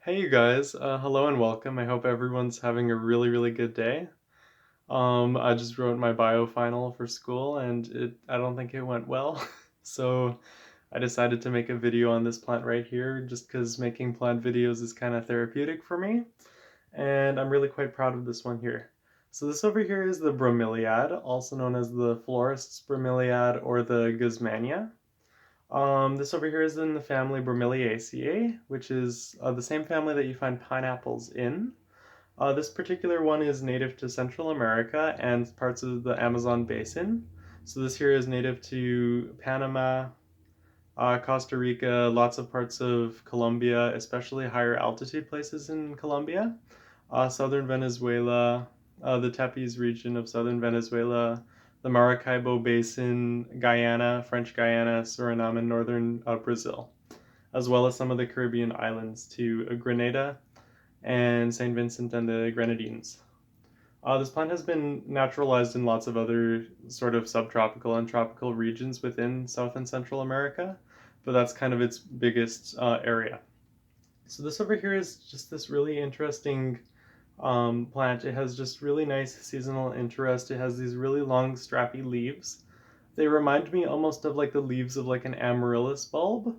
Hey you guys, hello and welcome. I hope everyone's having a really good day. I just wrote my bio final for school and I don't think it went well. So I decided to make a video on this plant right here just because making plant videos is kind of therapeutic for me. And I'm really quite proud of this one here. So this over here is the Bromeliad, also known as the florist's Bromeliad or the Guzmania. This over here is in the family Bromeliaceae, which is the same family that you find pineapples in. This particular one is native to Central America and parts of the Amazon basin. So this here is native to Panama, Costa Rica, lots of parts of Colombia, especially higher altitude places in Colombia, southern Venezuela, the Tepies region of southern Venezuela, the Maracaibo Basin, Guyana, French Guyana, Suriname, and northern Brazil, as well as some of the Caribbean islands to Grenada and St. Vincent and the Grenadines. This plant has been naturalized in lots of other sort of subtropical and tropical regions within South and Central America, but that's kind of its biggest area. So this over here is just this really interesting plant. It has just really nice seasonal interest. It has these really long strappy leaves. They remind me almost of like the leaves of like an amaryllis bulb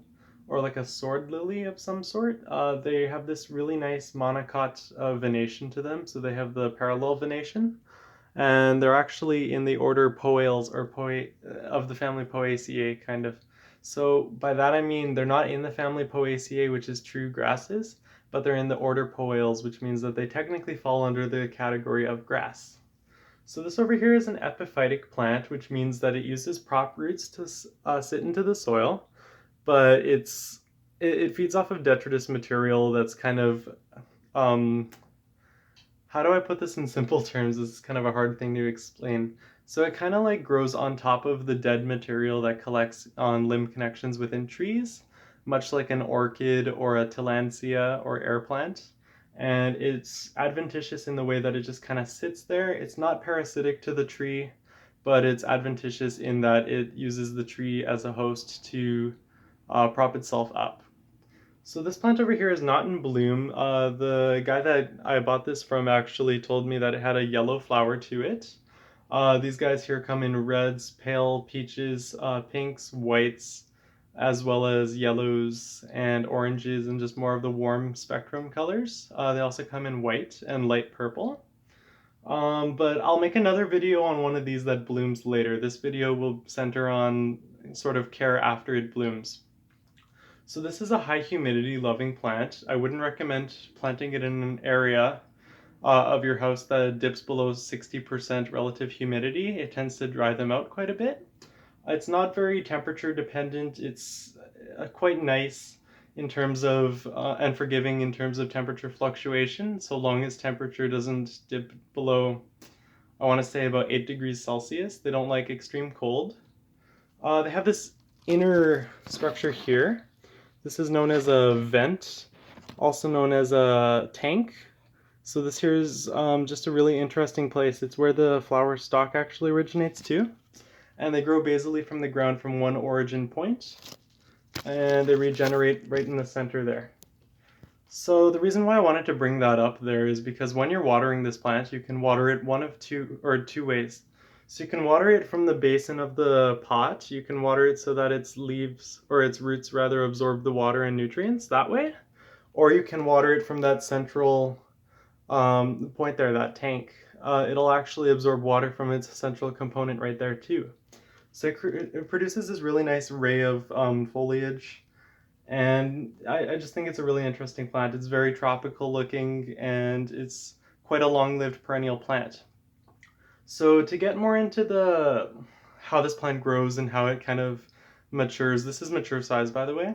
or like a sword lily of some sort. They have this really nice monocot venation to them, so they have the parallel venation, and they're actually in the order Poales or of the family Poaceae, kind of. So by that I mean they're not in the family Poaceae, which is true grasses, but they're in the order Poales, which means that they technically fall under the category of grass. So this over here is an epiphytic plant, which means that it uses prop roots to sit into the soil, but it feeds off of detritus material that's kind of um, how do I put this in simple terms? This is kind of a hard thing to explain. So it kind of like grows on top of the dead material that collects on limb connections within trees, much like an orchid or a tillandsia or air plant. And it's adventitious in the way that it just kind of sits there. It's not parasitic to the tree, but it's adventitious in that it uses the tree as a host to prop itself up. So this plant over here is not in bloom. The guy that I bought this from actually told me that it had a yellow flower to it. These guys here come in reds, pale peaches, pinks, whites, as well as yellows and oranges and just more of the warm spectrum colors. They also come in white and light purple. But I'll make another video on one of these that blooms later. This video will center on sort of care after it blooms. So this is a high humidity loving plant. I wouldn't recommend planting it in an area of your house that dips below 60% relative humidity. It tends to dry them out quite a bit. It's not very temperature dependent. It's quite nice in terms of, and forgiving in terms of temperature fluctuation, so long as temperature doesn't dip below, I want to say about 8 degrees Celsius. They don't like extreme cold. They have this inner structure here. This is known as a vent, also known as a tank. So this here is just a really interesting place. It's where the flower stalk actually originates too. And they grow basally from the ground from one origin point. And they regenerate right in the center there. So the reason why I wanted to bring that up there is because when you're watering this plant, you can water it one of two ways. So you can water it from the basin of the pot. You can water it so that its leaves, or its roots rather, absorb the water and nutrients that way. Or you can water it from that central point there, that tank. It'll actually absorb water from its central component right there too. So it produces this really nice array of foliage, and I just think it's a really interesting plant. It's very tropical looking, and it's quite a long-lived perennial plant. So to get more into the how this plant grows and how it kind of matures, this is mature size by the way.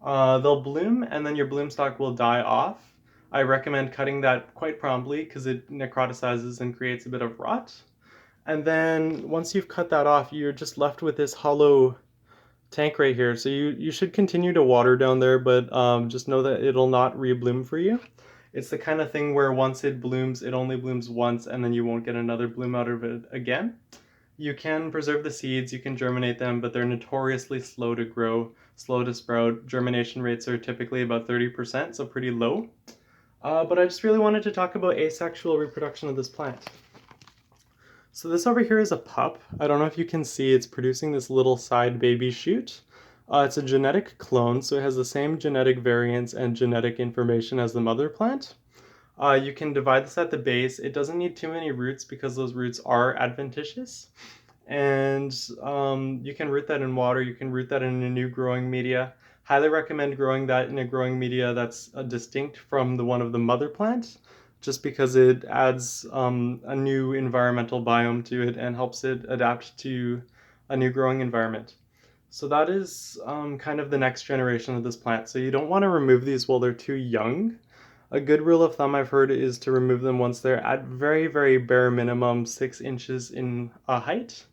They'll bloom and then your bloom stalk will die off. I recommend cutting that quite promptly because it necroticizes and creates a bit of rot. And then once you've cut that off, you're just left with this hollow tank right here. So you should continue to water down there, but just know that it'll not rebloom for you. It's the kind of thing where once it blooms, it only blooms once and then you won't get another bloom out of it again. You can preserve the seeds, you can germinate them, but they're notoriously slow to grow, slow to sprout. Germination rates are typically about 30%, so pretty low. But I just really wanted to talk about asexual reproduction of this plant. So this over here is a pup. I don't know if you can see, it's producing this little side baby shoot. It's a genetic clone, so it has the same genetic variants and genetic information as the mother plant. You can divide this at the base. It doesn't need too many roots because those roots are adventitious. And you can root that in water, you can root that in a new growing media. Highly recommend growing that in a growing media that's distinct from the one of the mother plant, just because it adds a new environmental biome to it and helps it adapt to a new growing environment. So that is kind of the next generation of this plant. So you don't want to remove these while they're too young. A good rule of thumb I've heard is to remove them once they're at very, very bare minimum 6 inches in height.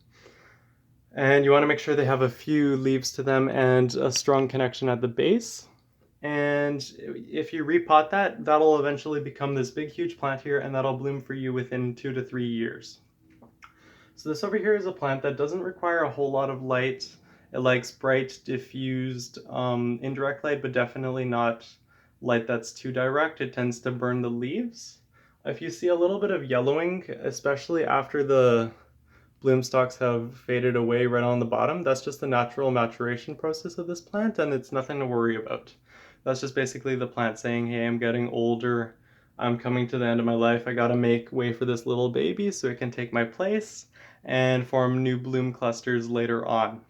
And you want to make sure they have a few leaves to them and a strong connection at the base. And if you repot that, that'll eventually become this big, huge plant here, and that'll bloom for you within 2 to 3 years. So this over here is a plant that doesn't require a whole lot of light. It likes bright, diffused, indirect light, but definitely not light that's too direct. It tends to burn the leaves. If you see a little bit of yellowing, especially after the bloom stalks have faded away right on the bottom, that's just the natural maturation process of this plant, and it's nothing to worry about. That's just basically the plant saying, hey, I'm getting older, I'm coming to the end of my life, I gotta make way for this little baby so it can take my place and form new bloom clusters later on.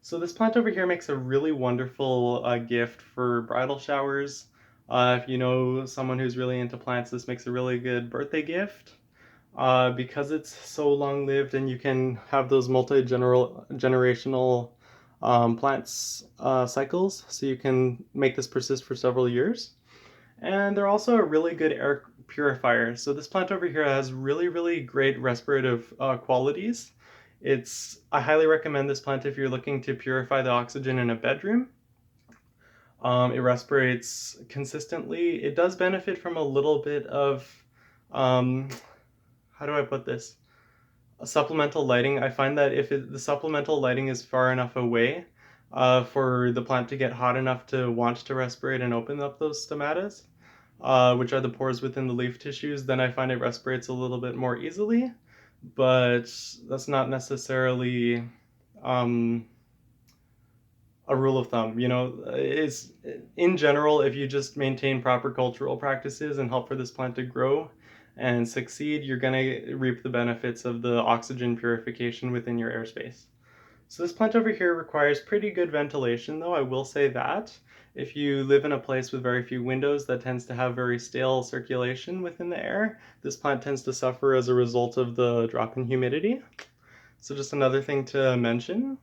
So this plant over here makes a really wonderful gift for bridal showers. If you know someone who's really into plants, this makes a really good birthday gift. Because it's so long-lived and you can have those multi-generational plants cycles, so you can make this persist for several years. And they're also a really good air purifier. So this plant over here has really, really great respirative qualities. I highly recommend this plant if you're looking to purify the oxygen in a bedroom. It respirates consistently. It does benefit from a little bit of how do I put this? Supplemental lighting. I find that if the supplemental lighting is far enough away for the plant to get hot enough to want to respirate and open up those stomatas, which are the pores within the leaf tissues, then I find it respirates a little bit more easily. But that's not necessarily a rule of thumb. It's in general, if you just maintain proper cultural practices and help for this plant to grow and succeed, you're going to reap the benefits of the oxygen purification within your airspace. So this plant over here requires pretty good ventilation, though, I will say that. If you live in a place with very few windows that tends to have very stale circulation within the air, this plant tends to suffer as a result of the drop in humidity. So just another thing to mention.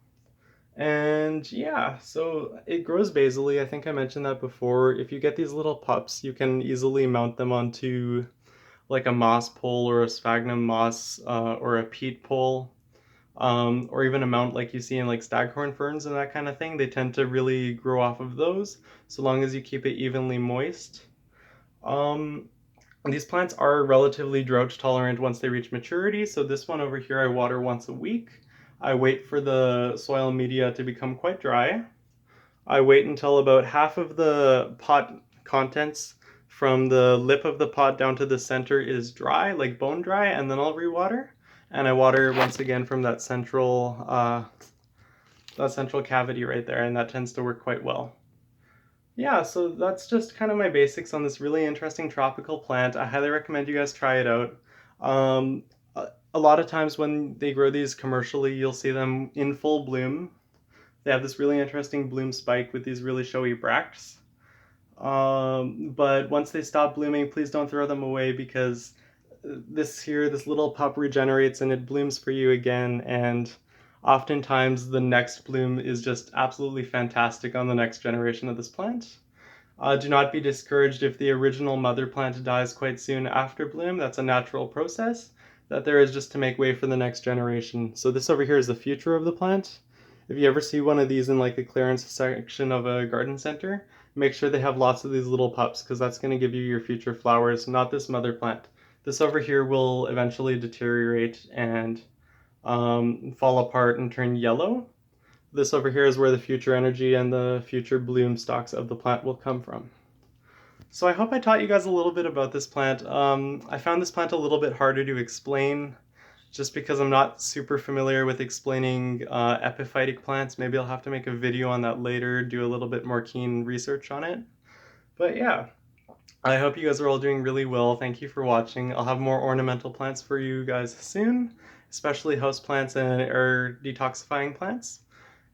And yeah, so it grows basally. I think I mentioned that before. If you get these little pups, you can easily mount them onto like a moss pole or a sphagnum moss or a peat pole, or even a mount like you see in like staghorn ferns and that kind of thing. They tend to really grow off of those, so long as you keep it evenly moist. These plants are relatively drought tolerant once they reach maturity, so this one over here I water once a week. I wait for the soil media to become quite dry. I wait until about half of the pot contents from the lip of the pot down to the center is dry, like bone dry, and then I'll rewater. And I water once again from that central cavity right there, and that tends to work quite well. Yeah, so that's just kind of my basics on this really interesting tropical plant. I highly recommend you guys try it out. A lot of times when they grow these commercially, you'll see them in full bloom. They have this really interesting bloom spike with these really showy bracts. But once they stop blooming, please don't throw them away, because this little pup regenerates and it blooms for you again, and oftentimes the next bloom is just absolutely fantastic on the next generation of this plant. Do not be discouraged if the original mother plant dies quite soon after bloom. That's a natural process that there is, just to make way for the next generation. So this over here is the future of the plant. If you ever see one of these in like the clearance section of a garden center, make sure they have lots of these little pups, because that's going to give you your future flowers, not this mother plant. This over here will eventually deteriorate and fall apart and turn yellow. This over here is where the future energy and the future bloom stalks of the plant will come from. So I hope I taught you guys a little bit about this plant. I found this plant a little bit harder to explain just because I'm not super familiar with explaining epiphytic plants. Maybe I'll have to make a video on that later, do a little bit more keen research on it. But yeah, I hope you guys are all doing really well. Thank you for watching. I'll have more ornamental plants for you guys soon, especially houseplants and air detoxifying plants.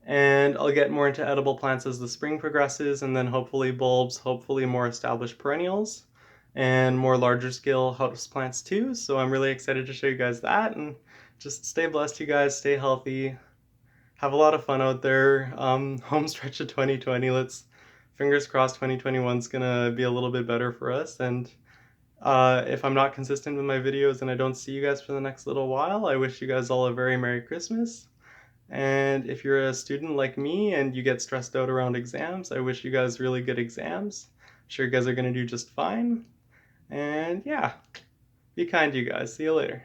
And I'll get more into edible plants as the spring progresses, and then hopefully bulbs, hopefully more established perennials, and more larger scale houseplants too. So I'm really excited to show you guys that, and just stay blessed, you guys, stay healthy, have a lot of fun out there. Home stretch of 2020, let's fingers crossed 2021 is gonna be a little bit better for us. And if I'm not consistent with my videos and I don't see you guys for the next little while, I wish you guys all a very Merry Christmas. And if you're a student like me and you get stressed out around exams, I wish you guys really good exams. I'm sure you guys are going to do just fine. And yeah, be kind to you guys. See you later.